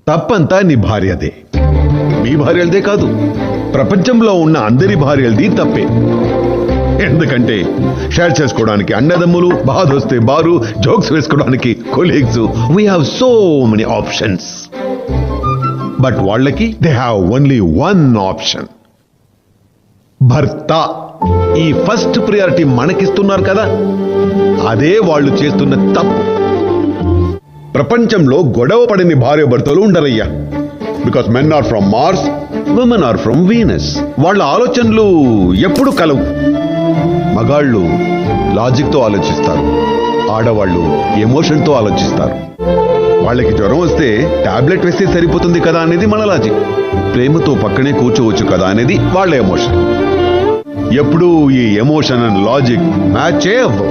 తప్పంతా నీ భార్యదే. మీ భార్యలదే కాదు, ప్రపంచంలో ఉన్న అందరి భార్యలది తప్పే. ఎందుకంటే షేర్ చేసుకోవడానికి అన్నదమ్ములు, బాధ వస్తే బారు, జోక్స్ వేసుకోవడానికి colleagues, we have so many options. But వాళ్ళకి they have only one option, భర్త. ఈ ఫస్ట్ ప్రియారిటీ మనకిస్తున్నారు కదా, అదే వాళ్ళు చేస్తున్న తప్పు. ప్రపంచంలో గొడవ పడని భార్య భర్తలు ఉండరయ్యా. Because men are from Mars, women are from Venus. వాళ్ళ ఆలోచనలు ఎప్పుడు కలవు. మగాళ్ళు లాజిక్ తో ఆలోచిస్తారు, ఆడవాళ్ళు ఎమోషన్ తో ఆలోచిస్తారు. వాళ్ళకి జ్వరం వస్తే టాబ్లెట్ వేస్తే సరిపోతుంది కదా అనేది మన లాజిక్. ప్రేమతో పక్కనే కూర్చోవచ్చు కదా అనేది వాళ్ళ ఎమోషన్. ఎప్పుడు ఈ ఎమోషన్ అండ్ లాజిక్ మ్యాచ్ అవ్వవు.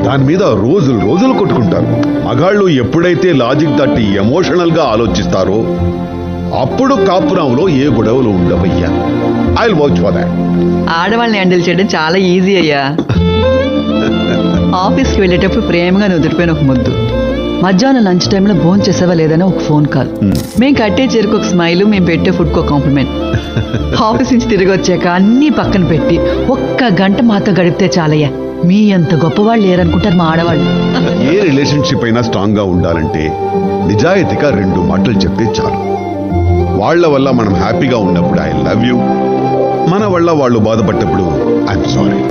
దాని మీద రోజులు రోజులు కొట్టుకుంటారు. మగాళ్ళు ఎప్పుడైతే లాజిక్ తట్టి ఎమోషనల్ గా ఆలోచిస్తారో అప్పుడు కాపురంలో ఏ గొడవలు ఉండవయ్యా. I will watch for that. ఆడవాళ్ళని హ్యాండిల్ చేయడం చాలా ఈజీ అయ్యా. ఆఫీస్కి వెళ్ళేటప్పుడు ప్రేమగా నుదిరిపోయిన ఒక ముద్దు, మధ్యాహ్నం లంచ్ టైంలో భోజనం చేసావా లేదని ఒక ఫోన్ కాల్, మేము కట్టే చీరకు ఒక స్మైల్, మేము పెట్టే ఫుడ్కి ఒక కాంప్లిమెంట్. ఆఫీస్ నుంచి తిరిగి వచ్చాక అన్నీ పక్కన పెట్టి ఒక్క గంట మాతో గడిపితే చాలయ్యా. మీ అంత గొప్పవాళ్ళు లేరనుకుంటారు మా ఆడవాళ్ళు. ఏ రిలేషన్షిప్ అయినా స్ట్రాంగ్ గా ఉండాలంటే నిజాయితీగా 2 మాటలు చెప్తే చాలు. వాళ్ళ వల్ల మనం హ్యాపీగా ఉన్నప్పుడు ఐ లవ్ యూ, మన వల్ల వాళ్ళు బాధపడ్డప్పుడు ఐఎమ్ సారీ.